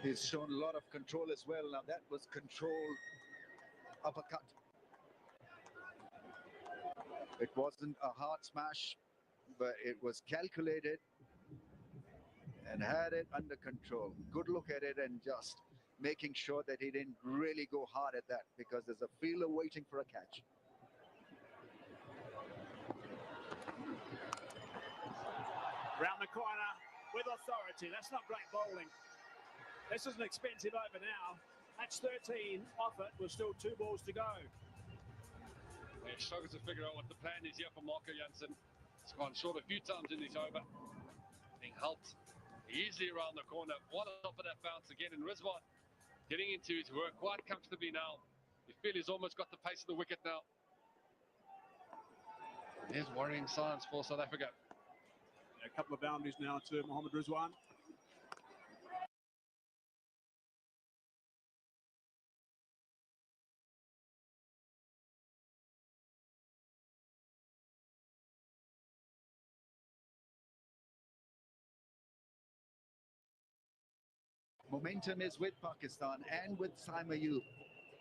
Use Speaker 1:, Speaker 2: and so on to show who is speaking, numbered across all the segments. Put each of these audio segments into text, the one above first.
Speaker 1: He's shown a lot of control as well. Now that was controlled uppercut. It wasn't a hard smash, but it was calculated and had it under control. Good look at it and just making sure that he didn't really go hard at that, because there's a fielder waiting for a catch.
Speaker 2: Round the corner with authority. That's not great bowling. This is an expensive over now. That's 13 off it with still 2 balls to go.
Speaker 3: He struggles to figure out what the plan is here for Marco Jansen. He's gone short a few times in this over. Being helped easily around the corner. What on top of that bounce again, and Rizwan getting into his work quite comfortably now. You feel he's almost got the pace of the wicket now. There's worrying signs for South Africa.
Speaker 2: A couple of boundaries now to Mohammad Rizwan.
Speaker 1: Momentum is with Pakistan and with Saim Ayub.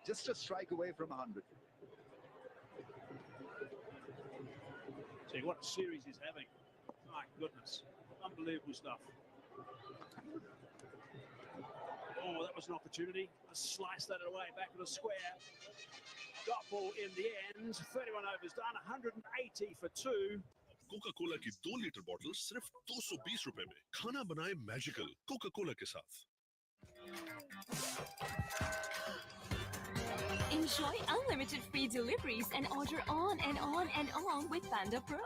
Speaker 1: Just a strike away from 100.
Speaker 2: See what a series he's having. My goodness. Unbelievable stuff. Oh, that was an opportunity. Slice that away back to the square. Got ball in the end. 31 overs done. 180 for 2.
Speaker 4: Coca Cola की 2 litre bottle सिर्फ 220 रुपए में। खाना बनाए magical Coca Cola के साथ।
Speaker 5: Enjoy unlimited free deliveries and order on and on and on with Panda Pro.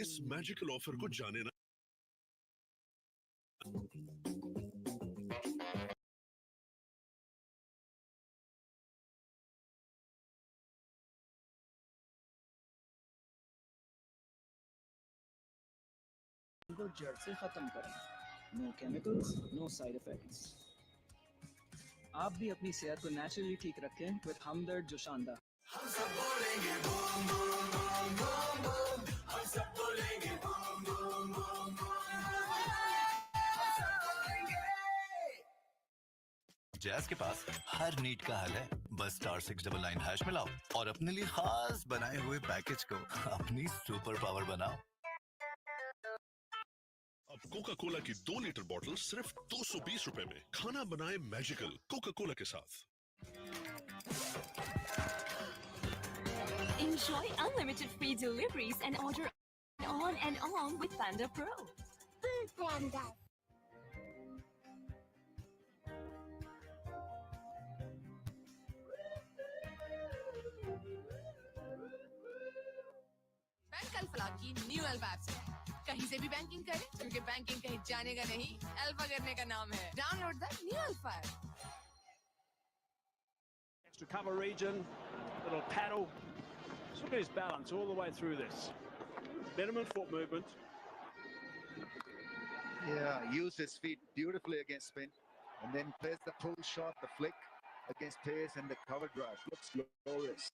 Speaker 4: इस magical offer को जाने ना।
Speaker 6: को जड़ से खत्म करें। No chemicals, no side effects. आप भी अपनी सेहत को नेचुरली ठीक रखें विद हमदर्द जोशानदा। हम सब बोलेंगे boom boom boom boom boom. हम सब बोलेंगे बूम बूम बूम बूम। हम सब बोलेंगे।
Speaker 7: जैज़ के पास हर नीड का हल है। बस *699# मिलाओ और अपने लिए खास बनाए हुए पैकेज को अपनी सुपर पावर बनाओ।
Speaker 4: अब कोका कोला की 2 लीटर बॉटल सिर्फ 220 रुपए में। खाना बनाए मैजिकल कोका कोला के साथ।
Speaker 5: Enjoy unlimited free deliveries and order on and on with Panda Pro.
Speaker 8: Panda.
Speaker 9: Bank alpha की न्यू अल्फा ऐप से कहीं से भी बैंकिंग करें, क्योंकि बैंकिंग कहीं जाने का नहीं, अल्फा करने का नाम है। Download the new alpha app.
Speaker 2: Extra cover region, little paddle. Look at his balance all the way through this. Minimum foot movement.
Speaker 1: Yeah, used his feet beautifully against spin, and then plays the pull shot, the flick against pace, and the cover drive. Looks glorious.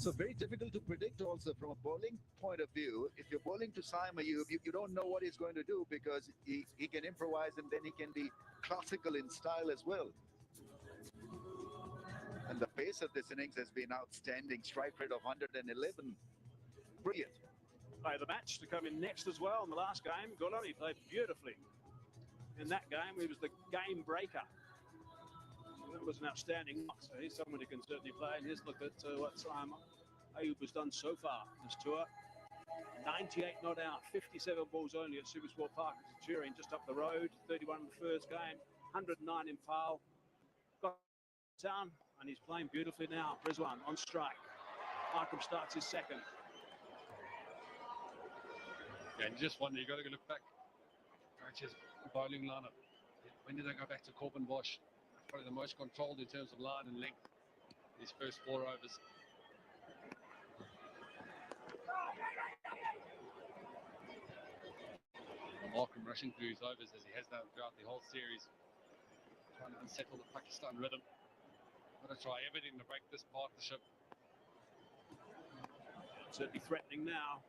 Speaker 1: So very difficult to predict also from a bowling point of view. If you're bowling to Saim Ayub, you don't know what he's going to do, because he can improvise and then he can be classical in style as well. And the pace of this innings has been outstanding. Strike rate of 111. brilliant.
Speaker 2: Play of the match to come in next as well in the last game. Gulam, he played beautifully in that game. He was the game breaker. That was an outstanding knock. So he's someone who can certainly play. And here's a look at what Ayub has done so far this tour. 98 not out, 57 balls only at Supersport Park in Centurion, just up the road. 31 in the first game, 109 in Pal. Got down, and he's playing beautifully now. Rizwan on strike. Markham starts his second.
Speaker 3: Yeah, and you just wonder, you've got to go look back. Coach's bowling lineup. When did they go back to Corbin Bosch? Probably the most controlled in terms of line and length. His first 4 overs. Markham rushing through his overs as he has done throughout the whole series, trying to unsettle the Pakistan rhythm. Got to try everything to break this partnership.
Speaker 2: Certainly threatening now.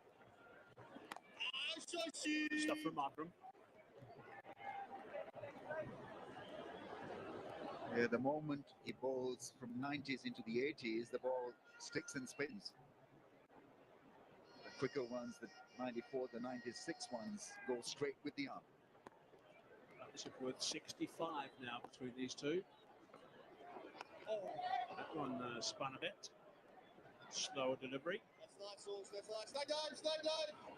Speaker 2: Stuff from Markham.
Speaker 1: Yeah, the moment he bowls from 90s into the 80s, the ball sticks and spins. The quicker ones, the 94, the 96 ones, go straight with the arm.
Speaker 2: Partnership worth 65 now between these two. Oh, that one spun a bit. Slower delivery.
Speaker 10: That's nice, that's nice. Stay down, stay down.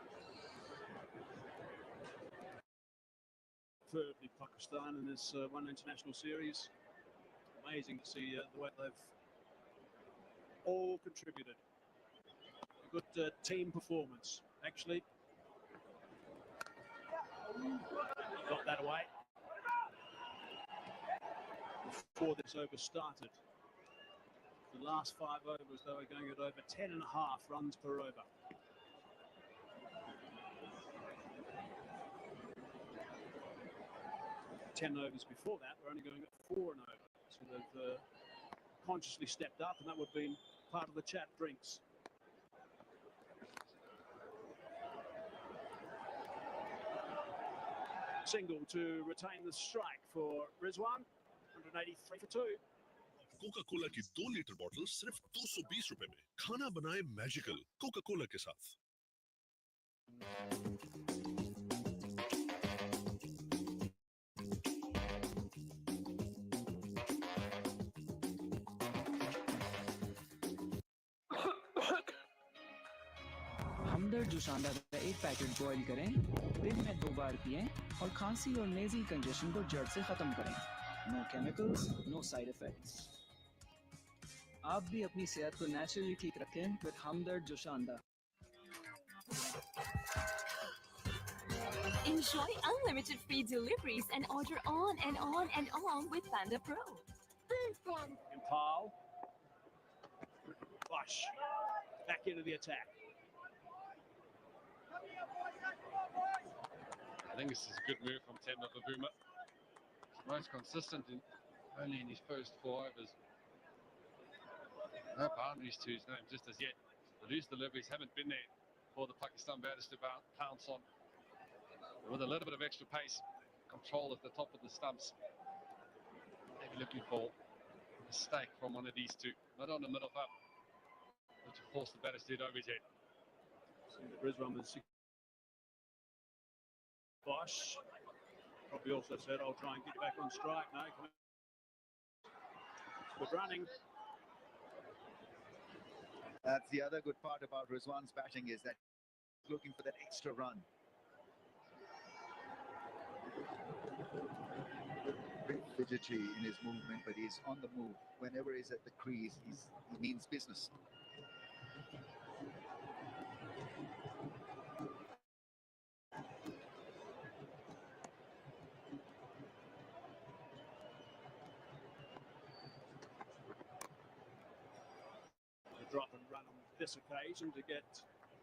Speaker 2: Thirdly, Pakistan in this one international series. Amazing to see the way they've all contributed. A good team performance, actually. Got that away before this over started. The last 5 overs, they were going at over 10.5 runs per over. Ten overs before that, they're only going at 4 and over. So they've consciously stepped up, and that would have been part of the chat drinks. Single to retain the strike for Rizwan. 183 for 2.
Speaker 4: Coca Cola की 2 litre bottle सिर्फ 220 रुपए में। खाना बनाए magical Coca Cola के साथ।
Speaker 6: हमदर्द जोशांदा का एक पैकेट बॉईल करें, दिन में 2 बार पिएं और खांसी और नेज़ल कंजेशन को जड़ से खत्म करें। No chemicals, no side effects. आप भी अपनी सेहत को नेचुरली ठीक रखें with Hamdard Joshanda.
Speaker 5: Enjoy unlimited free deliveries and order on and on and on with Panda Pro.
Speaker 2: Impal. Bush. Back into the attack.
Speaker 3: I think this is a good move from Temba Babuma. Most consistent only in his first 4 overs. No boundaries to his name just as yet. The loose deliveries haven't been there for the Pakistan batters to pounce on. With a little bit of extra pace, control at the top of the stumps. Maybe looking for a mistake from one of these two. Not on the middle up, which of course the batters did over his head.
Speaker 2: Rizwan was Bosch probably also said, I'll try and get back on strike. No, good running.
Speaker 1: That's the other good part about Rizwan's batting, is that he's looking for that extra run. Bit fidgety in his movement, but he's on the move. Whenever he's at the crease, he means business.
Speaker 2: Drop and run on this occasion to get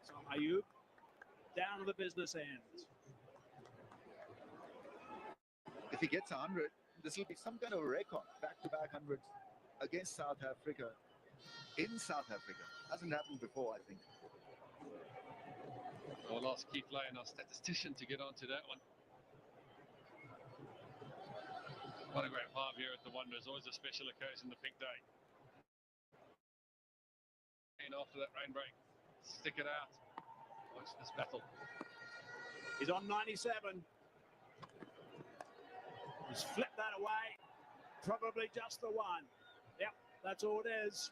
Speaker 2: some Ayub down to the business end.
Speaker 1: If he gets 100, this will be some kind of a record. Back-to-back 100s against South Africa, in South Africa. Hasn't happened before, I think.
Speaker 3: We'll ask Keith Lane, our statistician, to get onto that one. What a great 5 here at the Wanderers. Always a special occasion, the big day. And after that rain break, stick it out. Watch this battle.
Speaker 2: He's on 97. He's flipped that away. Probably just the one. Yep, that's all it is.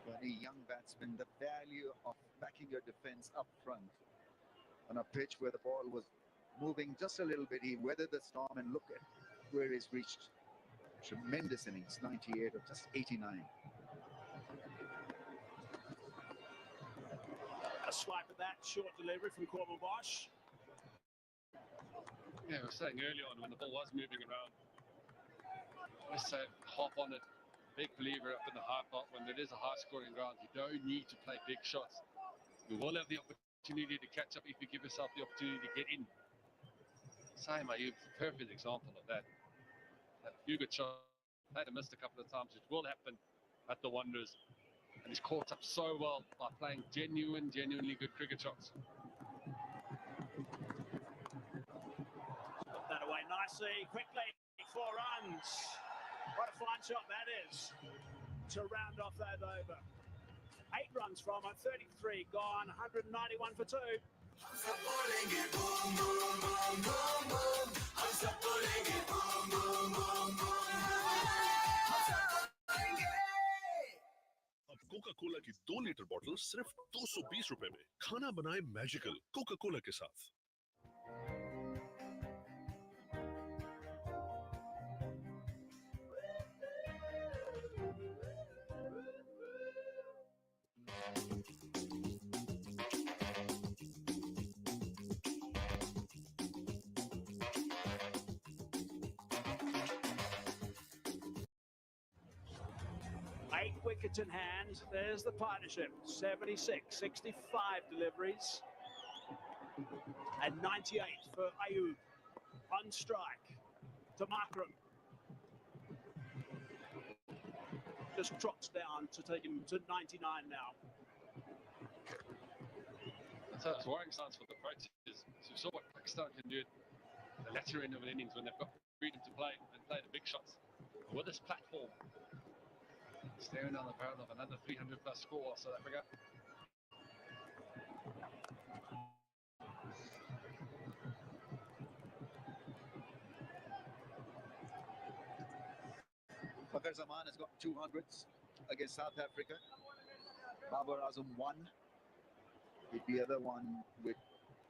Speaker 1: For any young batsman, the value of backing your defense up front on a pitch where the ball was moving just a little bit. He weathered the storm, and look at where he's reached. Tremendous innings, 98 or just 89.
Speaker 2: A swipe at that short delivery from Corbin Bosch.
Speaker 3: Yeah, I was saying earlier on when the ball was moving around, let's say hop on it. Big believer up in the high part when it is a high-scoring ground. You don't need to play big shots. You will have the opportunity to catch up if you give yourself the opportunity to get in. Same, Ayub, perfect example of that. A few good shots. Played and missed a couple of times, which will happen at the Wanderers. And he's caught up so well by playing genuinely good cricket shots.
Speaker 2: Put that away nicely, quickly, 4 runs. What a fine shot that is to round off that over. 8 runs from it, 33 gone, 191 for 2.
Speaker 4: अब Coca Cola की 2 litre बोतल सिर्फ 220 रुपए में। खाना बनाए magical Coca Cola के साथ।
Speaker 2: Eight wickets in hand. There's the partnership. 76, 65 deliveries. And 98 for Ayub. On strike to Markram. Just trots down to take him to 99 now.
Speaker 3: So it's worrying signs for the approach is so we saw what Pakistan can do at the latter end of an innings when they've got freedom to play and play the big shots. But with this platform, staring down the barrel of another 300 plus score, South Africa.
Speaker 1: Fakhar Zaman has got 200s against South Africa. Babar Azam 1. The other one with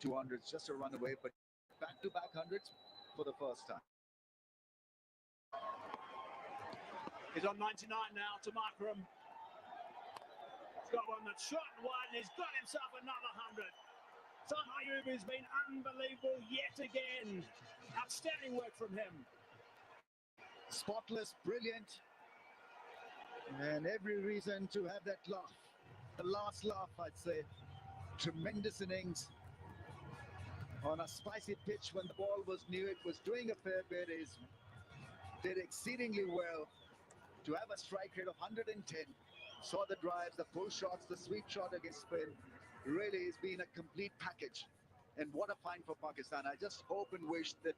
Speaker 1: 200s, just a run away, but back-to-back hundreds for the first time.
Speaker 2: He's on 99 now to Markram. He's got one that's shot and wide, and he's got himself another 100. Sam Ayub has been unbelievable yet again. Outstanding work from him.
Speaker 1: Spotless, brilliant, and every reason to have that laugh. The last laugh, I'd say. Tremendous innings on a spicy pitch when the ball was new. It was doing a fair bit. He did exceedingly well to have a strike rate of 110. Saw the drives, the pull shots, the sweep shot against spin. Really has been a complete package. And what a find for Pakistan. I just hope and wish that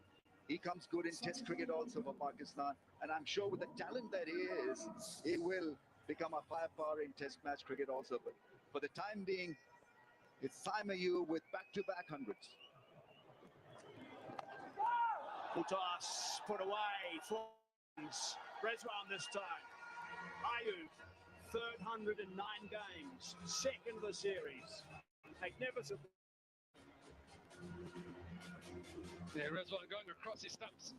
Speaker 1: he comes good in Test cricket also for Pakistan. And I'm sure with the talent that he is, he will become a firepower in Test match cricket also. But for the time being, it's Sam Ayub with back-to-back hundreds.
Speaker 2: Full toss, put away, 4 runs. Rezwan this time. Ayub, third 109 games, second of the series. Magnificent.
Speaker 3: Yeah, Rezwan going across his stumps.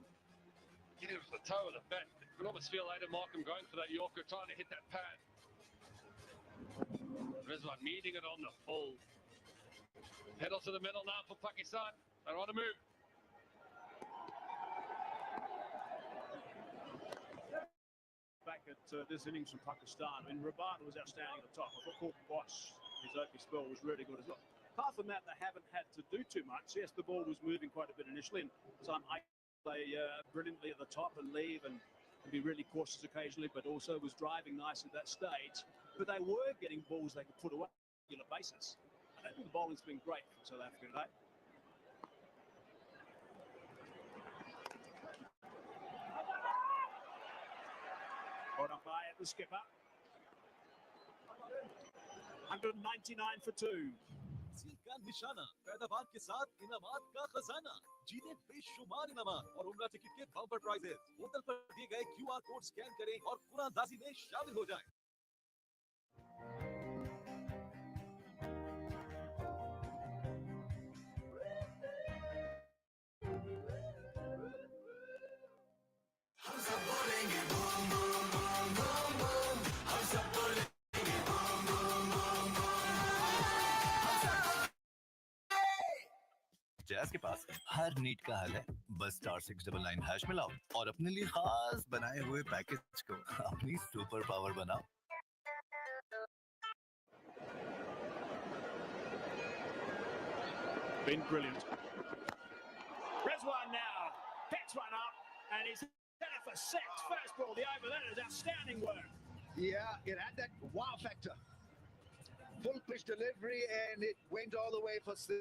Speaker 3: Getting with the toe of the bat. You can almost feel Aidan Markham going for that Yorker, trying to hit that pad. Rezwan meeting it on the full. Pedal to the middle now for Pakistan. They're on the move.
Speaker 2: Back at this innings from Pakistan. I mean, Rabada was outstanding at the top. I thought Corbin Bosch, his opening spell was really good as well. Apart from that, they haven't had to do too much. Yes, the ball was moving quite a bit initially, and some play brilliantly at the top and leave and be really cautious occasionally, but also was driving nice at that stage. But they were getting balls they could put away on a regular basis. I think the bowling's been great for South Africa today. at the skipper. 199 for 2.
Speaker 11: का निशाना पैदावार के साथ इनामात का खजाना जीते बेशुमार इनामात और उम्रा टिकट के बम्पर प्राइजेस होटल पर दिए गए क्यूआर कोड स्कैन करें और कुरानदाजी में शामिल हो जाएं। हम सब बोलेंगे boom boom boom boom boom हम सब बोलेंगे बूम बूम बूम बूम
Speaker 7: जैस के पास हर नीड का हल है बस *699# मिलाओ और अपने लिए खास बनाए हुए पैकेज को अपनी सुपर पावर बनाओ।
Speaker 2: Been brilliant. Rizwan now picks one up and he's there for 6. First ball, the over that is outstanding work.
Speaker 1: Yeah, it had that wow factor. Full pitch delivery and it went all the way for 6.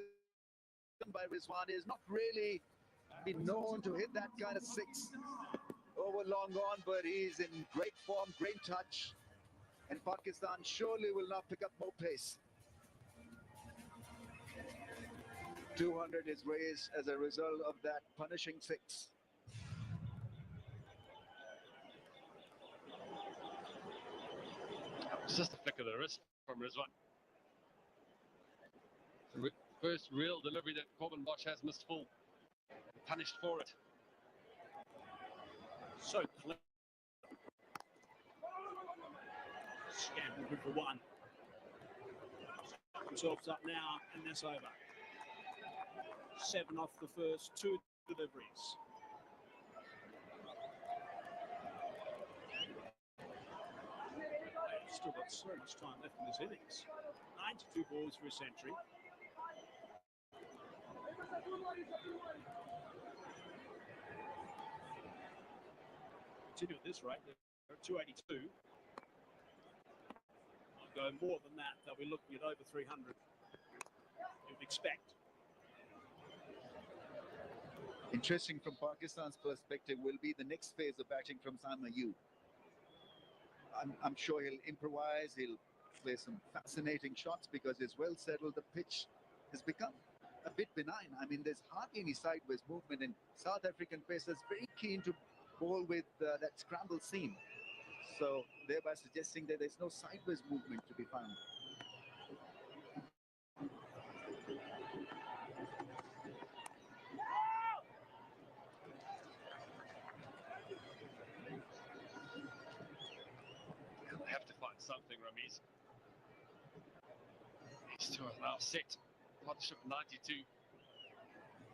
Speaker 1: By Rizwan is not really been known to hit that kind of 6 over long on, but he's in great form, great touch, and Pakistan surely will not pick up more pace. 200 is raised as a result of that punishing 6.
Speaker 3: It's just a flick of the wrist from Rizwan. First real delivery that Corbin Bosch has missed full. Punished for it.
Speaker 2: So clear. Scamper good for 1. Himself up now and that's over. 7 off the first 2 deliveries. They've still got so much time left in this innings. 92 balls for a century. Continue at this rate, they're at 282. I'll go more than that, they'll be looking at over 300, you'd expect.
Speaker 1: Interesting from Pakistan's perspective will be the next phase of batting from Saim Ayub. I'm sure he'll improvise, he'll play some fascinating shots because it's well settled. The pitch has become a bit benign. I mean, there's hardly any sideways movement, and South African pacers very keen to bowl with that scramble seam. So thereby suggesting that there's no sideways movement to be found.
Speaker 3: They'll have to find something, Ramiz. These two are now set. Partnership 92.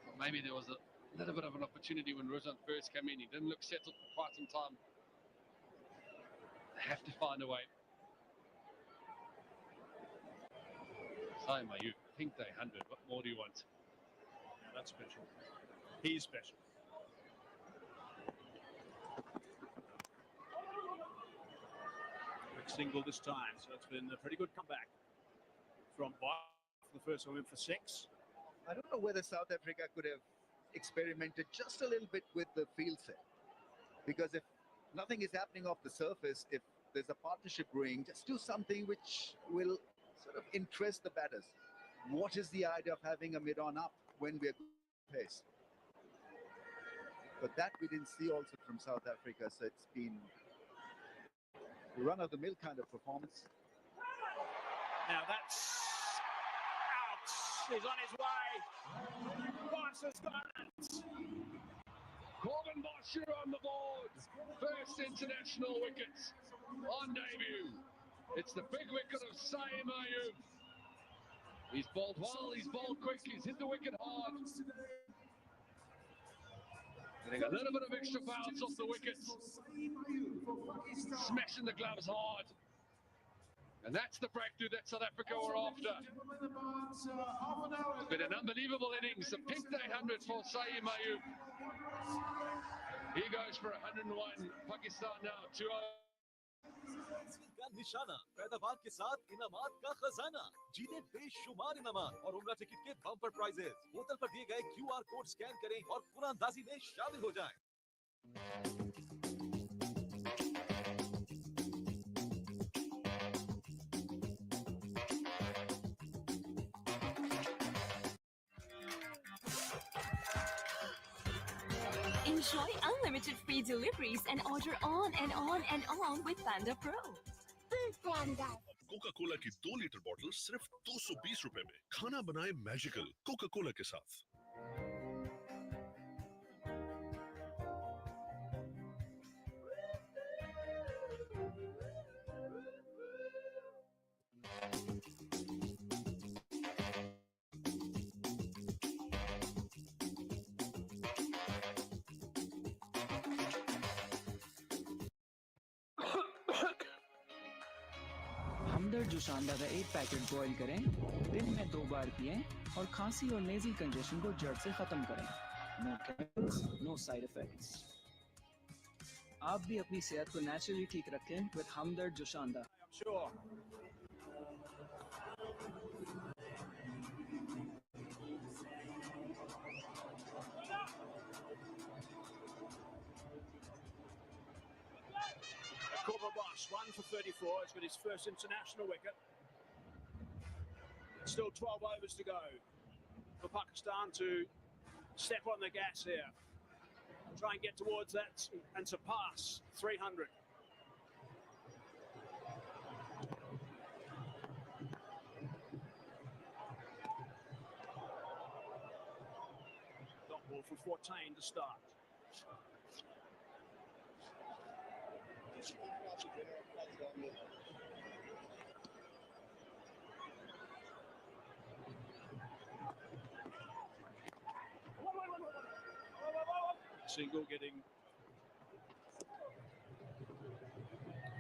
Speaker 3: Well, maybe there was a little bit of an opportunity when Rizwan first came in. He didn't look settled for quite some time. They have to find a way. Saim Ayub, pink day 100. What more do you want?
Speaker 2: Yeah, that's special. He's special. Quick single this time, so it's been a pretty good comeback from Bosch. The first one in for 6.
Speaker 1: I don't know whether South Africa could have experimented just a little bit with the field set, because if nothing is happening off the surface, if there's a partnership brewing, just do something which will sort of interest the batters. What is the idea of having a mid-on up when we're pace? But that we didn't see also from South Africa, so it's been a run-of-the-mill kind of performance.
Speaker 2: Now that's out. He's on his way. Bosch has got it.
Speaker 3: Corbin Bosch on the board. First international wickets on debut. It's the big wicket of Saim Ayub. He's bowled well, he's bowled quick, he's hit the wicket hard. Getting a little bit of extra bounce off the wickets. Smashing the gloves hard. And that's the breakthrough that South Africa were after. It's been an unbelievable innings. A pink day 100 for Saim Ayub. He goes for 101. Pakistan now 2-0.
Speaker 11: का निशाना पैदावार के साथ इनामात का खजाना जीते बेशुमार इनामात और उम्रा टिकट के बम्पर प्राइजेस होटल पर दिए गए क्यूआर कोड स्कैन करें और कुरानदाजी में शामिल हो जाएं।
Speaker 5: Enjoy unlimited free deliveries and order on and on and on with Panda Pro.
Speaker 8: Panda.
Speaker 4: Coca Cola की 2 लीटर बोतल सिर्फ 220 रुपए में। खाना बनाए मैजिकल कोका कोला के साथ।
Speaker 6: हमदर्द जोशानदा का एक पैकेट बॉईल करें, दिन में 2 बार पिएं और खांसी और नेज़ल कंजेशन को जड़ से खत्म करें। No chemicals, no side effects. आप भी अपनी सेहत को नेचुरली ठीक रखें with Hamdard Joshanda.
Speaker 2: Sure. Cobra Bosch, 1 for 34. He's got his first international wicket. Still 12 overs to go for Pakistan to step on the gas here. Try and get towards that and surpass 300. Dot ball for 14 to start. Single getting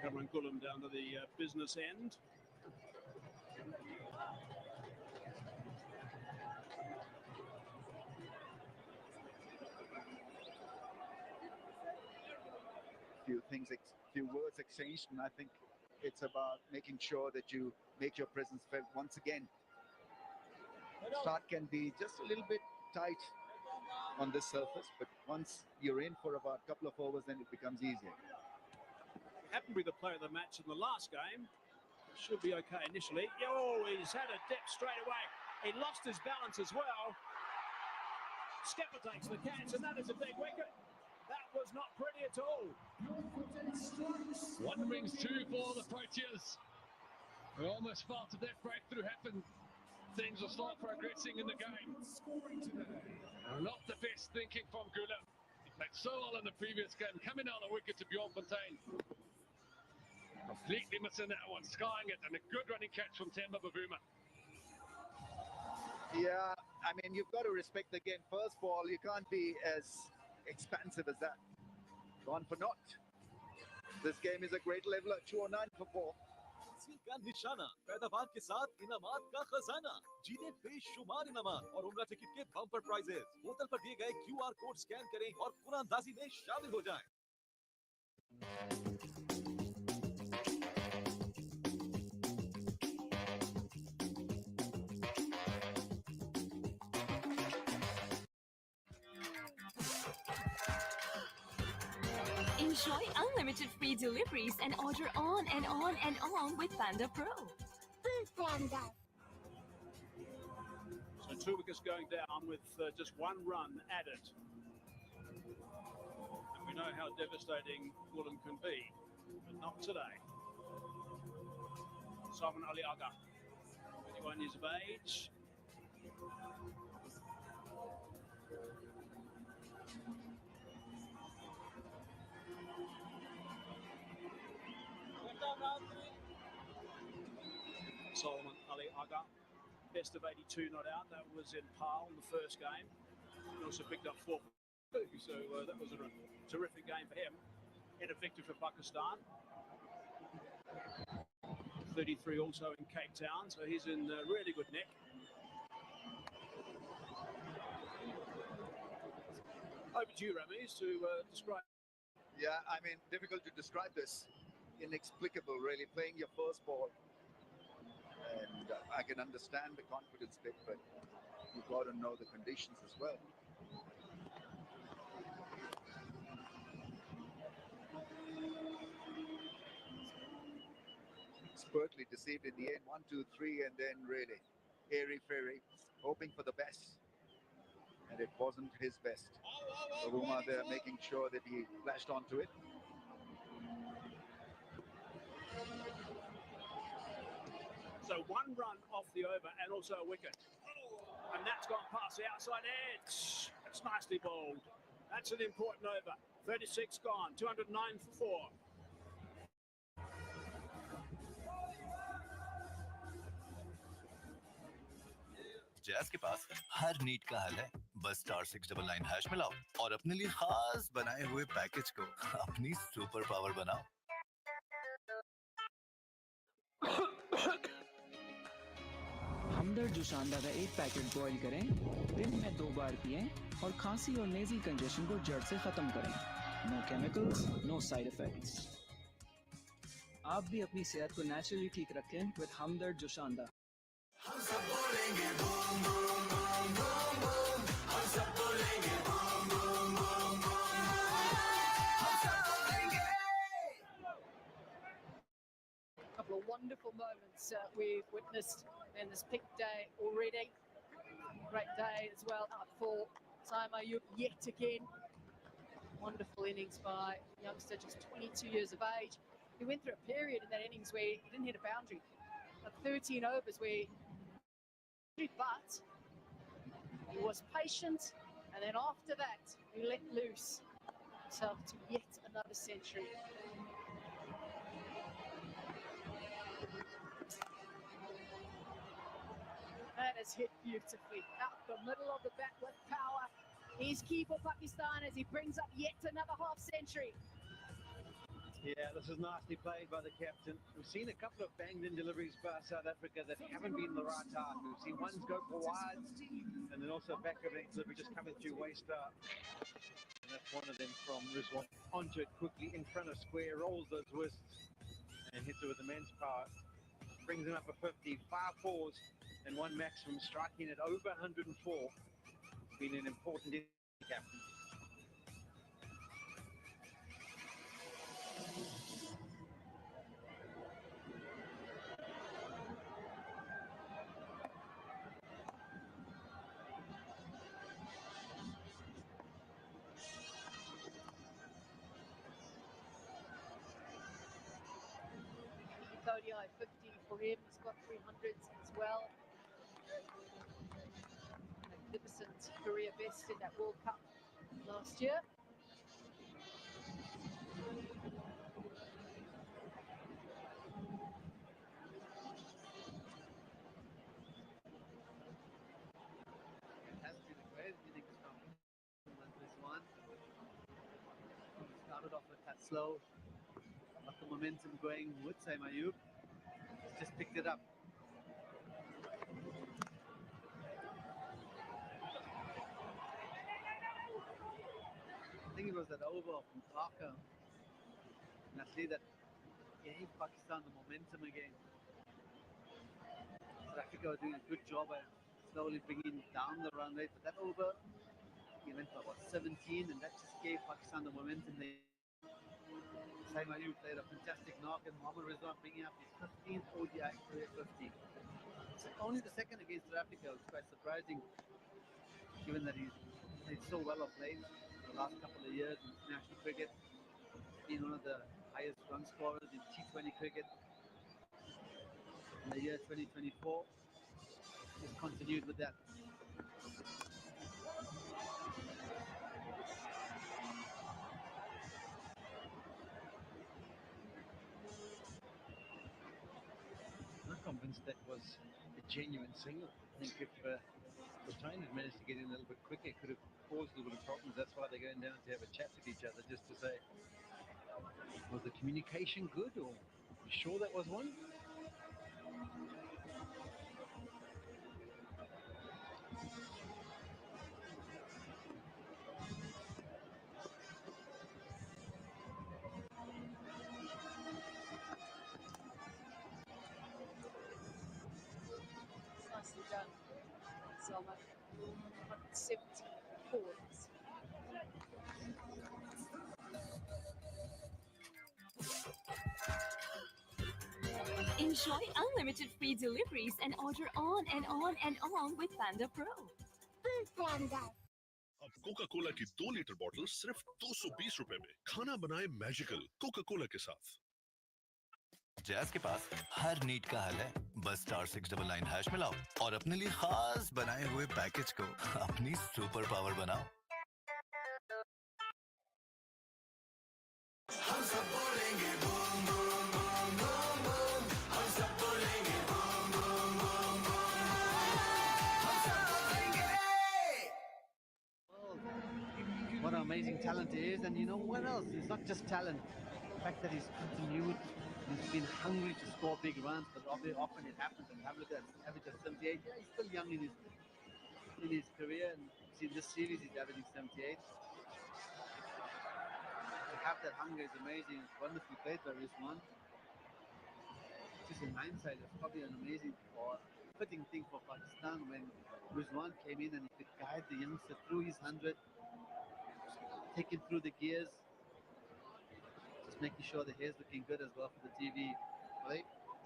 Speaker 2: Cameron Gullum down to the business end.
Speaker 1: Few words exchanged, and I think it's about making sure that you make your presence felt once again. Start can be just a little bit tight on this surface, but once you're in for about a couple of overs, then it becomes easier.
Speaker 2: Happened to be the player of the match in the last game. Should be okay initially. Oh, he's had a dip straight away. He lost his balance as well. Skipper takes the catch, and that is a big wicket. That was not pretty at all.
Speaker 3: 1 brings 2 for the Proteas. We almost felt if that breakthrough happened, things will start progressing in the game. Not the best thinking from Gullum. He played so well in the previous game, coming down the wicket to Bjorn Fontaine. Completely missing that one, skying it, and a good running catch from Temba Bavuma.
Speaker 1: Yeah, I mean, you've got to respect the game. First ball, you can't be as expansive as that. Gone for naught. This game is a great leveler, 209 for 4.
Speaker 11: का निशाना, पैदावार के साथ इनामात का खजाना, जीते बेशुमार इनामात और उम्रा टिकट के बम्पर प्राइजेस। बोतल पर दिए गए QR कोड स्कैन करें और कुरानदाजी में शामिल हो जाएं।
Speaker 5: Enjoy unlimited free deliveries and order on and on and on with Panda Pro.
Speaker 8: Panda.
Speaker 2: So 2 wickets going down with just 1 run added. And we know how devastating Gullum can be, but not today. Simon Ali Agha, 21 years of age. Solomon Ali Agha, best of 82 not out. That was in Pal in the first game. He also picked up 4 for 2, so that was a terrific game for him. And a victory for Pakistan. 33 also in Cape Town, so he's in really good nick. Over to you, Ramesh, to describe.
Speaker 1: Yeah, I mean, difficult to describe this. Inexplicable, really, playing your first ball. And I can understand the confidence bit, but you've got to know the conditions as well. Expertly deceived in the end, 1, 2, 3, and then really airy-fairy, hoping for the best. And but it wasn't his best. So Uma there making sure that he flashed onto it.
Speaker 2: So one run off the over and also a wicket. And that's gone past the outside edge. It's nicely bowled. That's an important over. 36 gone, 209 for 4.
Speaker 7: जैस के पास हर need का हल है बस *699# मिलाओ और अपने लिए खास बनाए हुए पैकेज को अपनी सुपर पावर बनाओ
Speaker 6: हमदर्द जोशानदा का एक पैकेट बॉईल करें, दिन में 2 बार पिएं और खांसी और नेज़ल कंजेशन को जड़ से खत्म करें। No chemicals, no side effects. आप भी अपनी सेहत को नेचुरली ठीक रखें विद हमदर्द जोशानदा। हम सब बोलेंगे boom boom boom boom boom, हम सब बोलेंगे बूम बूम बूम बूम, हम सब बोलेंगे।
Speaker 12: A couple of wonderful moments we've witnessed in this peak day already. Great day as well out for Saim Ayub yet again. Wonderful innings by youngster, just 22 years of age. He went through a period in that innings where he didn't hit a boundary. 13 overs where, but he was patient, and then after that he let loose himself to yet another century. That is hit beautifully out the middle of the bat with power. He's key for Pakistan as he brings up yet another half century.
Speaker 2: Yeah, this is nicely played by the captain. We've seen a couple of banged-in deliveries by South Africa that haven't been the right time. We've seen ones go for wides, and then also back of it delivery just coming through waist up. And that's one of them from Rizwan. Onto it quickly in front of square, rolls those wrists, and hits it with immense power. Brings him up a 50, 5 fours, and one maximum, striking at over 104. Been an important captain.
Speaker 12: ODI 50 for him. He's got 300s as well. Magnificent career best in that World Cup last year.
Speaker 13: Has been a great innings from this one. Started off a touch slow, got the momentum going with Saim Ayub. Just picked it up. I think it was that over from Parker. And I see that gave Pakistan the momentum again. South Africa were doing a good job at slowly bringing down the run rate, but that over, he went for about 17, and that just gave Pakistan the momentum. Saim Ayub played a fantastic knock, and Mohammad Rizwan bringing up his 15th ODI career 50. It's only the second against South Africa. It's quite surprising, given that he's played so well of late the last couple of years in international cricket. Been one of the highest run scorers in T20 cricket. In the year 2024, he's continued with that.
Speaker 2: I'm not convinced that was a genuine single. I think if Batain had managed to get in a little bit quicker, it could have caused a little bit of problems. That's why they're going down to have a chat with each other, just to say, was the communication good, or you sure that was one?
Speaker 12: Nicely done, Selma. 174.
Speaker 5: Enjoy unlimited free deliveries and order on and on and on with Panda Pro.
Speaker 8: Food Panda.
Speaker 4: Coca Cola की 2 litre bottle सिर्फ 220 रुपए में। खाना बनाए magical Coca Cola के साथ।
Speaker 7: Jazz के पास हर need का हल है। बस *699# मिलाओ और अपने लिए खास बनाए हुए पैकेज को अपनी सुपर पावर बनाओ। हम सब बोलेंगे boom boom boom boom boom. हम सब बोलेंगे बूम बूम बूम बूम। हम सब बोलेंगे।
Speaker 13: What an amazing talent he is, and you know what else? It's not just talent. The fact that he's continued, he's been hungry to score big runs, but often it happens. And have a look at that average of 78. Yeah, he's still young in his career, and see in this series he's averaging 78. To have that hunger is amazing. It's wonderfully played by Rizwan. Just in hindsight, it's probably an amazing or fitting thing for Pakistan when Rizwan came in and he could guide the youngster through his 100, take him through the gears, just making sure the hair's looking good as well for the TV play.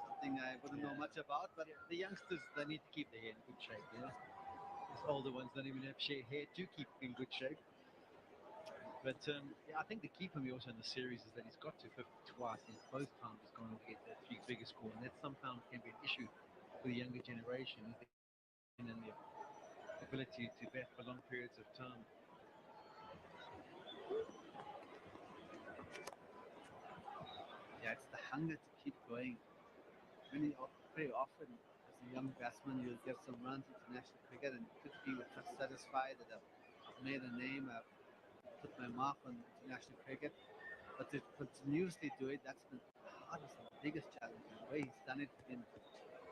Speaker 13: Something I wouldn't know much about, but the youngsters, they need to keep their hair in good shape, you know. These older ones don't even have hair to keep in good shape. But yeah, I think the key for me also in the series is that he's got to 50 twice, and both times he's gone on to get that 3 figure score, and that sometimes can be an issue for the younger generation and the ability to bat for long periods of time. Yeah, it's the hunger to keep going. Very often, as a young batsman, you'll get some runs in international cricket and could be satisfied that I've made a name, I've put my mark on international cricket. But to continuously do it, that's the hardest and the biggest challenge. And the way he's done it has been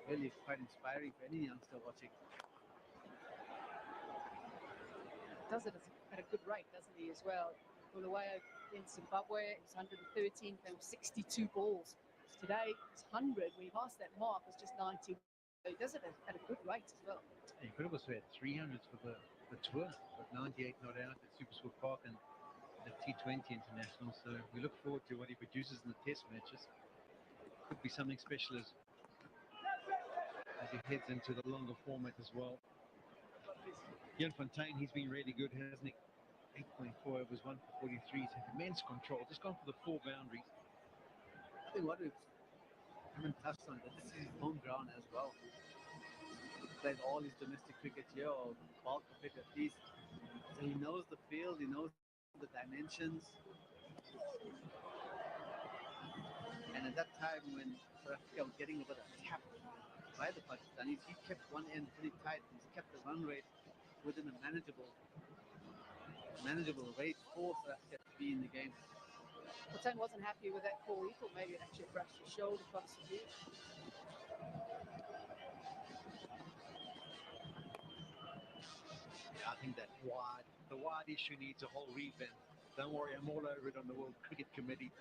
Speaker 13: really quite inspiring for any youngster watching.
Speaker 12: Does it at a good rate, doesn't he, as well? All the way in Zimbabwe, it was 113, there were 62 balls. Today, it's 100. When he passed that mark, it was just 90. He does it at a good rate as well.
Speaker 13: He could have also had 300s for the tour, but 98 not out at Supersport Park and the T20 International. So we look forward to what he produces in the Test matches. Could be something special as he heads into the longer format as well. Ian Fontaine, he's been really good, hasn't he? 8.4 overs, 1 for 43. He's had immense control. Just gone for the 4 boundaries. I think what we haven't touched on, but this is his home ground as well. He's played all his domestic cricket here, or bulk of it at least. So he knows the field, he knows the dimensions. And at that time when South Africa was getting a bit of tap by the Pakistanis, he kept one end pretty tight. He's kept the run rate within a manageable rate for South Africa to be in the game.
Speaker 12: Fontaine wasn't happy with that call. He thought maybe it actually brushed his shoulder possibly.
Speaker 13: Yeah, I think that the wide issue needs a whole revamp. Don't worry, I'm all over it on the World Cricket Committee.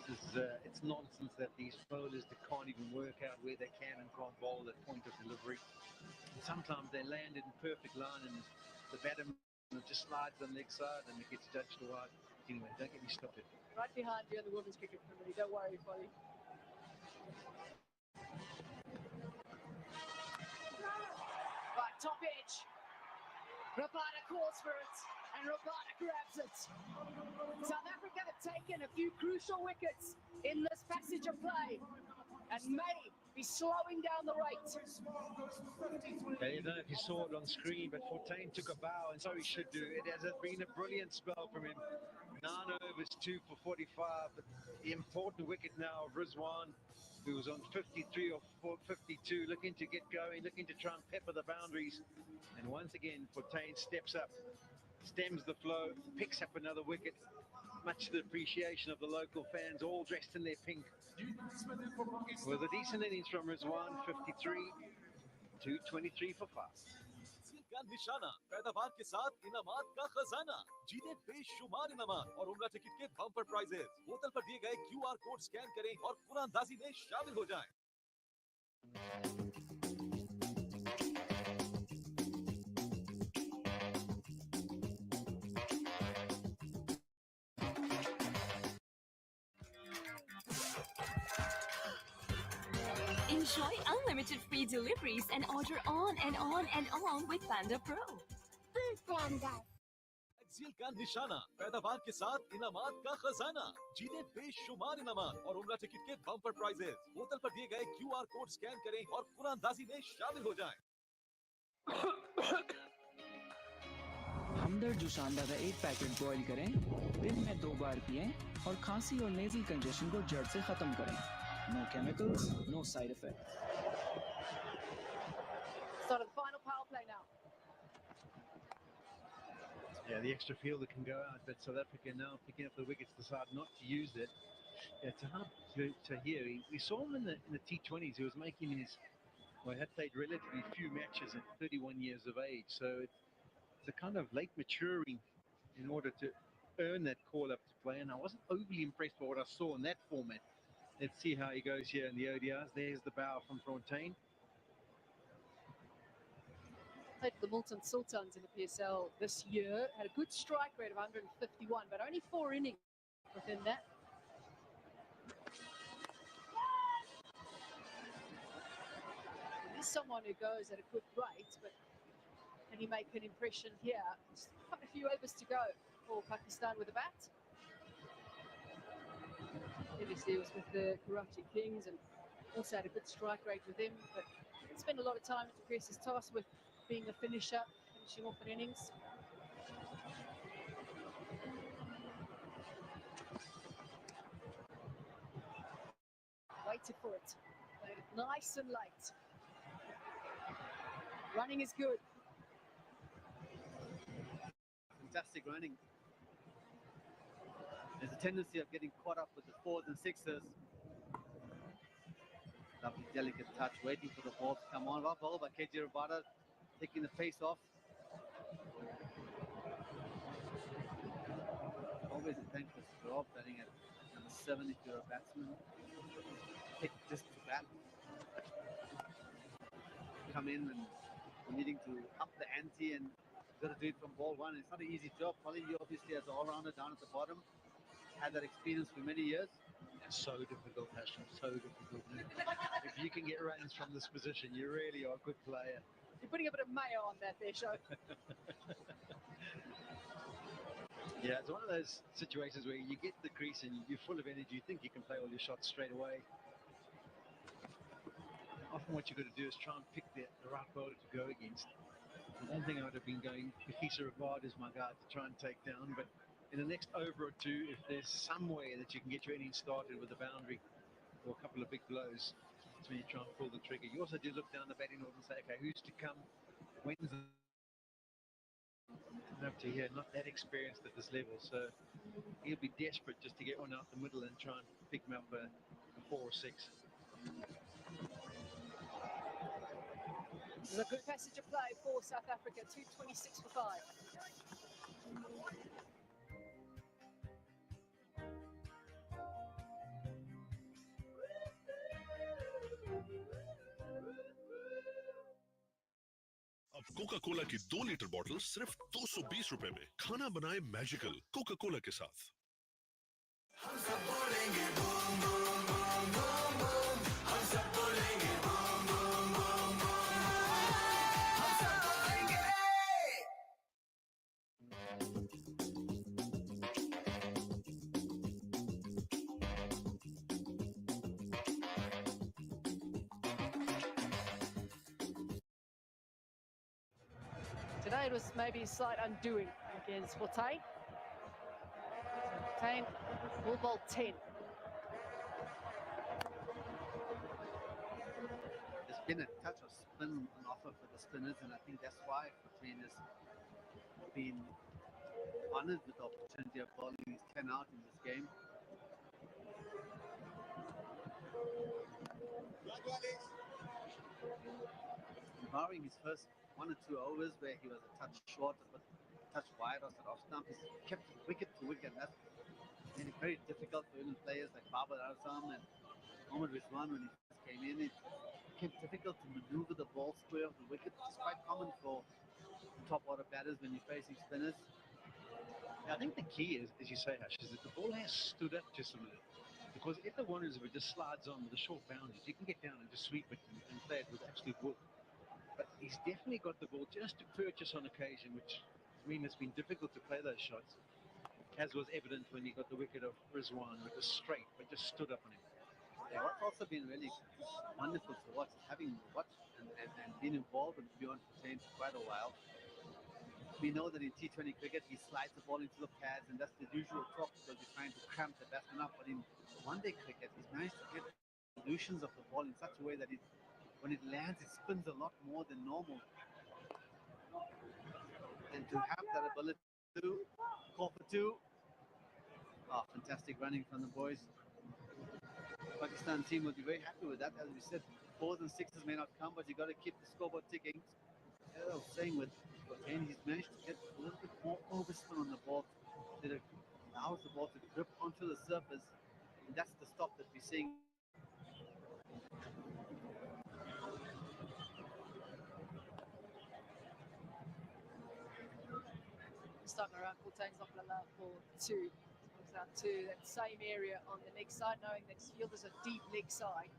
Speaker 13: It's nonsense that these bowlers that can't even work out where they can and can't bowl at point of delivery. And sometimes they land in perfect line and the batsman just slides on the leg side and it gets judged wide. Anyway, don't get me started.
Speaker 12: Right behind you in the Women's Cricket Committee. Don't worry, buddy. Right, top edge. Rabada calls for it, and Rabada grabs it. South Africa have taken a few crucial wickets in this passage of play, and may be slowing down the rate.
Speaker 2: Okay, I don't know if you saw it on screen, but Fontaine took a bow, and so he should do. It has been a brilliant spell from him. 9 overs, 2 for 45, but the important wicket now of Rizwan, who was on 53 or 52, looking to get going, looking to try and pepper the boundaries. And once again, Fontaine steps up, stems the flow, picks up another wicket, much to the appreciation of the local fans, all dressed in their pink. With a decent innings from Rizwan, 53, 223 for 5.
Speaker 11: का निशाना, पैदावार के साथ इनामात का खजाना, जीते बेशुमार इनामात और उम्रा टिकट के बम्पर प्राइजेस। बोतल पर दिए गए QR कोड स्कैन करें और कुरानदाजी में शामिल हो जाएं।
Speaker 5: Enjoy unlimited free deliveries and order on and on and on with Panda Pro.
Speaker 8: Food Panda.
Speaker 11: तकसील का निशाना, पैदावार के साथ इनामात का खजाना, जीते बेशुमार इनामात और उम्रा टिकट के बम्पर प्राइजेस। बोतल पर दिए गए QR कोड स्कैन करें और कुरानदाजी में शामिल हो जाएं।
Speaker 6: हमदर्द जोशानदा का एक पैकेट बॉईल करें, दिन में 2 बार पिएं और खांसी और नेज़ल कंजेशन को जड़ से खत्म करें। No chemicals, no side effects.
Speaker 12: Start of the final power play now.
Speaker 13: Yeah, the extra fielder can go out, but South Africa now picking up the wickets decide not to use it. Yeah, it's hard to hear. We saw him in the T20s. He was making his, well, had played relatively few matches at 31 years of age. So it's a kind of late maturing in order to earn that call up to play. And I wasn't overly impressed by what I saw in that format. Let's see how he goes here in the ODIs. There's the bow from Fontaine.
Speaker 12: Played for the Multan Sultans in the PSL this year. Had a good strike rate of 151, but only 4 innings within that. He's someone who goes at a good rate, but can he make an impression here? Just quite a few overs to go for Pakistan with the bat. Previously he was with the Karachi Kings and also had a good strike rate with him, but didn't spend a lot of time to progress his task with being a finisher, finishing off an innings. Waited for it. Played it nice and late. Running is good.
Speaker 13: Fantastic running. There's a tendency of getting caught up with the 4s and 6s. Lovely delicate touch, waiting for the ball to come on. Well ball by KJ Rabada, taking the pace off. Always a thankless job batting at number 7 if you're a batsman. Pick just to bat. Come in and needing to up the ante, and you've got to do it from ball 1. It's not an easy job. Colin, you obviously as an all-rounder down at the bottom, had that experience for many years.
Speaker 1: It's so difficult, Hashim, so difficult. If you can get runs from this position, you really are a good player.
Speaker 12: You're putting a bit of mayo on that there, Show.
Speaker 1: Yeah, it's one of those situations where you get the crease and you're full of energy, you think you can play all your shots straight away. Often what you've got to do is try and pick the right bowler to go against. The one thing I would have been going, Kafisa Rabad is my guy to try and take down, but in the next over or two, if there's some way that you can get your innings started with a boundary or a couple of big blows, that's when you try and pull the trigger. You also do look down the batting order and say, okay, who's to come? When's the... Up to here, not that experienced at this level, so he'll be desperate just to get one out the middle and try and pick him up a 4 or 6.
Speaker 12: This is a good passage of play for South Africa, 2:26 for 5.
Speaker 4: अब Coca Cola की 2 litre bottle सिर्फ 220 रुपए में। खाना बनाए magical Coca Cola के साथ। हम सब बोलेंगे boom boom boom boom boom, हम सब बोलेंगे बूम बूम बूम बूम, हम सब बोलेंगे।
Speaker 12: Today it was maybe a slight undoing against Fontaine. Fontaine will bowl 10.
Speaker 13: There's been a touch of spin on offer for the spinners, and I think that's why Fontaine has been honoured with the opportunity of bowling his 10 out in this game. Barring his first 1 or 2 overs where he was a touch short, a touch wide or off stump, he's kept wicket to wicket. That's made it very difficult for even players like Babar Azam and Mohammad Rizwan when he first came in. It became difficult to maneuver the ball square of the wicket, which is quite common for top order batters when you're facing spinners.
Speaker 1: I think the key is, as you say, Hash, is that the ball has stood up just a little. Because if the one is, if it just slides on with the short boundaries, you can get down and just sweep it and play it with absolute will. But he's definitely got the ball just to purchase on occasion, which
Speaker 13: I mean, it's been difficult to play those shots, as was evident when he got the wicket of Rizwan. It was straight, but just stood up on him. Yeah, what's also been really wonderful to watch, having watched and been involved with Bjorn Fortuin for quite a while. We know that in T20 cricket, he slides the ball into the pads, and that's the usual talk because he's trying to cramp the batsman up. But in one-day cricket, he's managed to get evolutions of the ball in such a way that when it lands, it spins a lot more than normal. And to have that ability to call for two, fantastic running from the boys. Pakistan team will be very happy with that. As we said, 4s and 6s may not come, but you got to keep the scoreboard ticking. As I was saying with Fortuin, he's managed to get a little bit more overspin on the ball that allows the ball to grip onto the surface, and that's the stop that we're seeing.
Speaker 12: Starting around, Fortuin's not going to allow for two. Comes out to that same area on the leg side, knowing that his field is a deep leg side.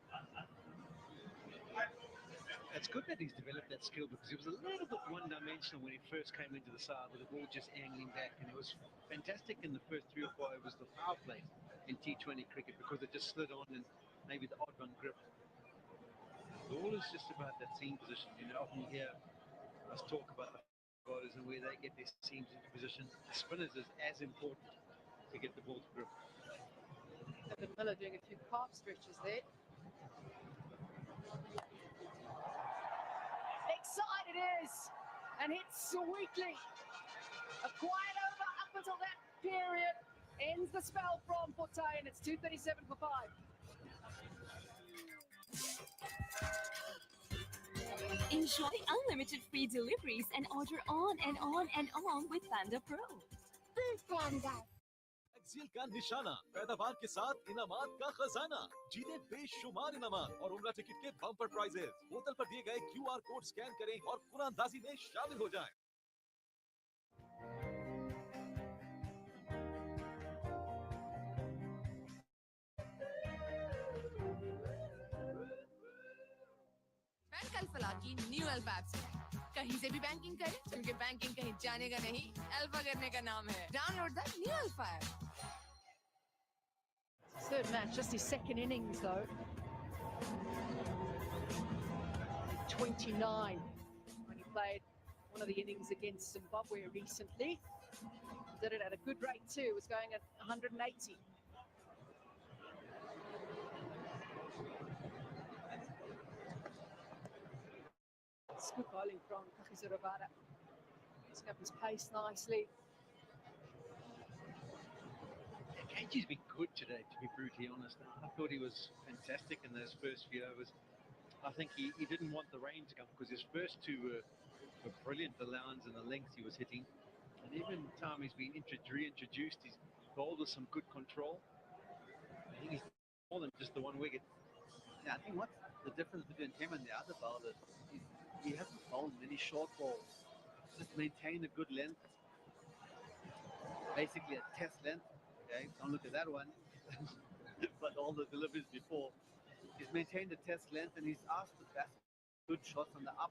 Speaker 14: It's good that he's developed that skill because he was a little bit one-dimensional when he first came into the side with the ball just angling back, and it was fantastic in the first 3 or 4 overs, the power plays in T20 cricket, because it just slid on and maybe the odd one gripped. The ball is just about that seam position. You know, often you hear us talk about the bowlers and where they get their seams into position. The spinners is as important to get the ball to grip.
Speaker 12: Evan Miller doing a few calf stretches there. Side it is, and hits sweetly. A quiet over up until that period ends the spell from Fortuin. It's 2:37 for 5.
Speaker 5: Enjoy unlimited free deliveries and order on and on and on with Panda Pro.
Speaker 8: Food Panda.
Speaker 11: Exhale का निशाना, पैदावार के साथ इनामात का खजाना, जीते बेशुमार इनामात और उम्रा टिकट के बम्पर प्राइजेस। बोतल पर दिए गए QR कोड स्कैन करें और कुरानदाजी में शामिल हो जाएं।
Speaker 9: बैंक अल्फा की न्यू अल्फा ऐप से कहीं से भी बैंकिंग करें, क्योंकि बैंकिंग कहीं जाने का नहीं, अल्फा करने का नाम है। Download the new alpha app.
Speaker 12: Third match, just his second innings though. 29 when he played one of the innings against Zimbabwe recently. Did it at a good rate too, was going at 180. Scoop bowling from Kagiso-Rabada. Using up his pace nicely.
Speaker 14: Kaji's been good today, to be brutally honest. I thought he was fantastic in those first few overs. I think he didn't want the rain to come because his first two were brilliant, the lines and the length he was hitting. And even time he's been reintroduced, he's bowled with some good control. I think he's more than just the one wicket.
Speaker 13: Yeah, I think what's the difference between him and the other bowlers, he hasn't bowled many short balls. Just maintain a good length, basically a test length. Okay, don't look at that one, but all the deliveries before. He's maintained the test length and he's asked the batsman good shots on the up,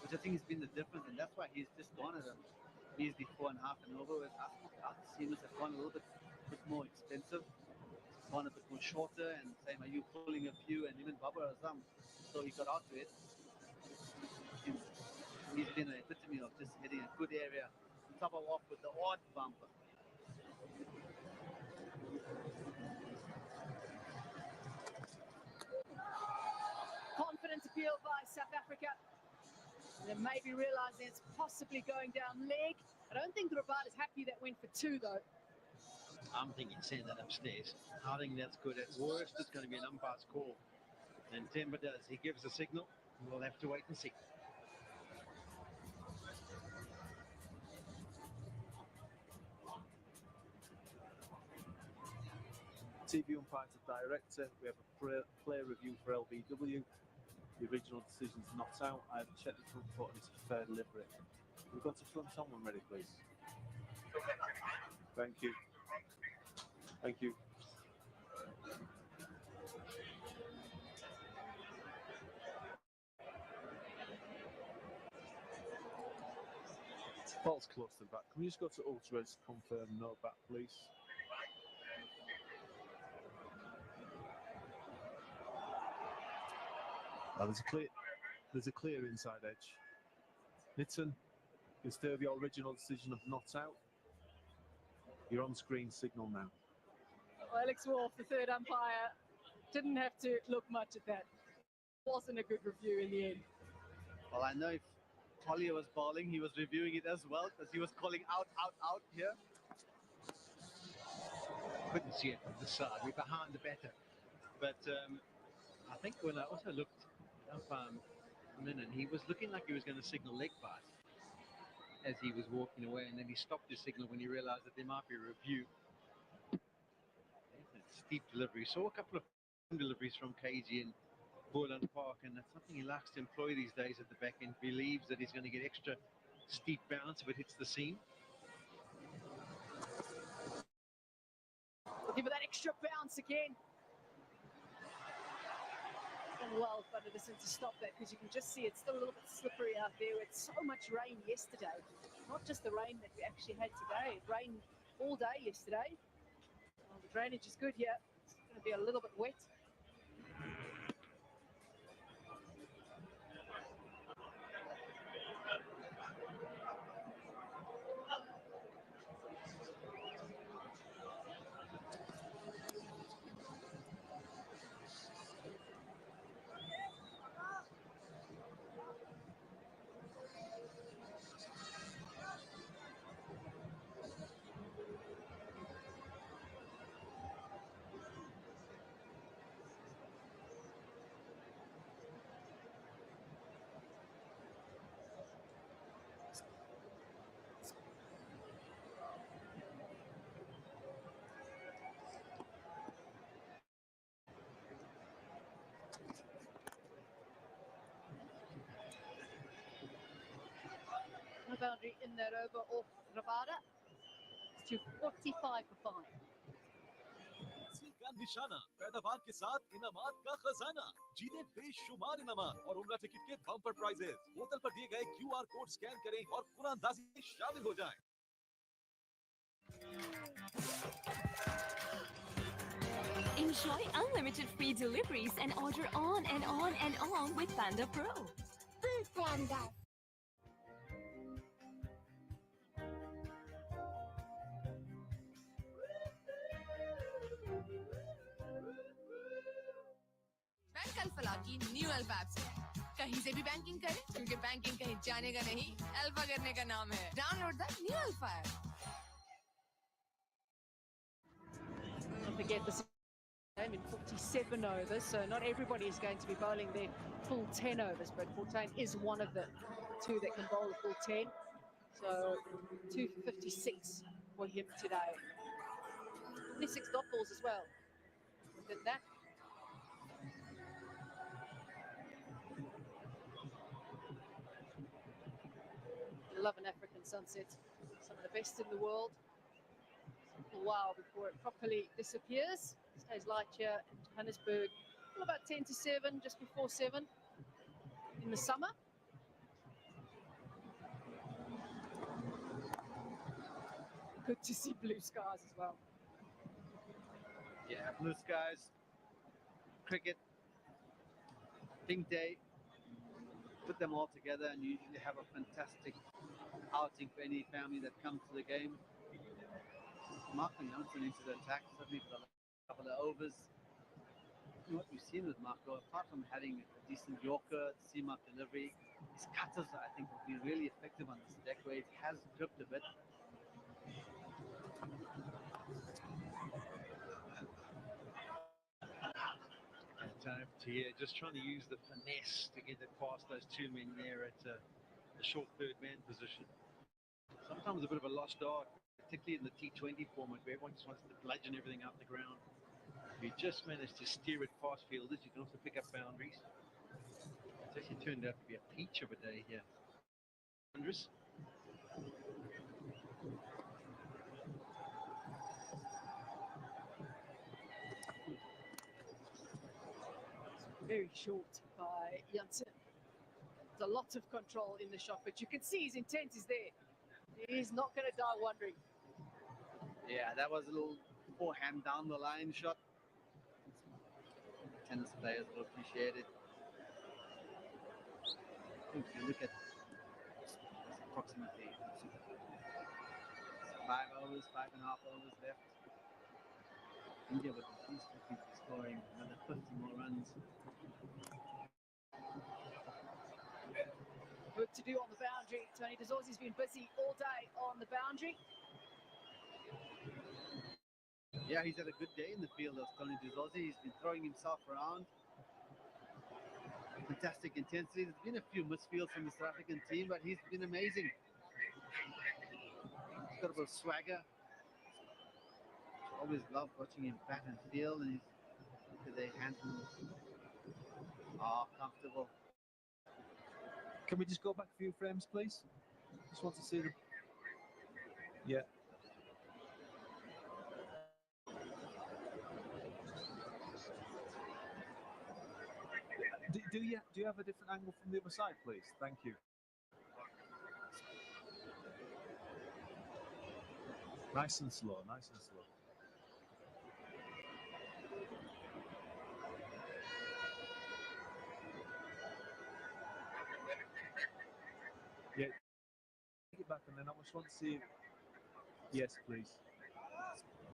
Speaker 13: which I think has been the difference, and that's why he's just gone at a measly 4.5 and over. With other seamers have gone a little bit more expensive, gone a bit more shorter, and same are you pulling a few, and even Babar Azam, so he got out to it. He's been an epitome of just hitting a good area, top off with the odd bumper.
Speaker 12: Confident appeal by South Africa. And then maybe realising it's possibly going down leg. I don't think Rabada is happy that went for 2 though.
Speaker 14: I'm thinking send that upstairs. I think that's good. At worst, it's going to be an umpire's call. And Temba does. He gives a signal. We'll have to wait and see.
Speaker 15: TV umpire to director. We have a player review for LBW. The original decision's not out. I've checked the front foot and it's a fair delivery. We've got to front on one ready, please. Thank you. Thank you. Ball's close to the back. Can we just go to Ultras, confirm no back, please? There's a clear inside edge. Nitton, is there the original decision of not out? Your on-screen signal now.
Speaker 12: Well, Alex Wolf, the third umpire, didn't have to look much at that. Wasn't a good review in the end.
Speaker 13: Well, I know if Collier was bowling, he was reviewing it as well, because he was calling out here.
Speaker 14: Couldn't see it from the side. We're behind the batter. But I think when I also looked up Lennon, he was looking like he was going to signal leg pass as he was walking away, and then he stopped his signal when he realized that there might be a review. Steep delivery. Saw a couple of deliveries from KG in Borland Park, and that's something he likes to employ these days at the back end. Believes that he's going to get extra steep bounce if it hits the seam.
Speaker 12: Looking for that extra bounce again. Well, but it isn't to stop that, because you can just see it's still a little bit slippery out there. It's so much rain yesterday. Not just the rain that we actually had today. It rained all day yesterday. Well, the drainage is good here. It's going to be a little bit wet. Boundary in that over off Rabada. It's to 45 for 5.
Speaker 11: का निशाना पैदावार के साथ इनामात का खजाना जीते बेशुमार इनामात और उम्रा टिकट के बम्पर प्राइजेस बोतल पर दिए गए QR कोड स्कैन करें और कुरानदाजी में शामिल हो जाएं।
Speaker 5: Enjoy unlimited free deliveries and order on and on and on with Panda Pro.
Speaker 8: Food Panda.
Speaker 9: Bank alpha की न्यू अल्फा ऐप से कहीं से भी बैंकिंग करें, क्योंकि बैंकिंग कहीं जाने का नहीं, अल्फा करने का नाम है। Download the new alpha app.
Speaker 12: Don't forget this game in 47 overs, so not everybody is going to be bowling their full 10 overs, but Fortuyn is one of the two that can bowl a full 10. So 256 for him today. 26 dot balls as well. Look at that. Love an African sunset. Some of the best in the world. A while before it properly disappears. Stays light here in Johannesburg. About 10 to 7, just before 7 in the summer. Good to see blue skies as well.
Speaker 13: Yeah, blue skies, cricket, pink day. Put them all together and you usually have a fantastic outing for any family that comes to the game. Marco Jansen into the attack, certainly for the last couple of overs. What we've seen with Marco, apart from having a decent Yorker, seam-up delivery, his cutters, I think, will be really effective on this deck where it has dripped a bit.
Speaker 14: Just trying to use the finesse to get it past those two men there at the short third man position. Sometimes a bit of a lost art, particularly in the T20 format where everyone just wants to bludgeon everything out the ground. If you just manage to steer it past fielders, you can also pick up boundaries. It's actually turned out to be a peach of a day here. Andres.
Speaker 12: Very short by Jansen. There's a lot of control in the shot, but you can see his intent is there. He's not going to die wondering.
Speaker 13: Yeah, that was a little forehand down the line shot. Tennis players will appreciate it. If you look at approximately 5 overs, 5.5 overs left. India would at least be scoring another 50 more runs.
Speaker 12: Work to do on the boundary. Tony De Zorzi's been busy all day on the boundary.
Speaker 13: Yeah, he's had a good day in the field of Tony De Zorzi. He's been throwing himself around. Fantastic intensity. There's been a few misfields from the South African team, but he's been amazing. He's got a bit of swagger. Always love watching him bat and field, and look at their hands. Comfortable.
Speaker 15: Can we just go back a few frames, please? Just want to see them. Yeah. Do you have a different angle from the other side, please? Thank you. Nice and slow, nice and slow. Yeah. Take it back, and then I just want to see. Yes, please.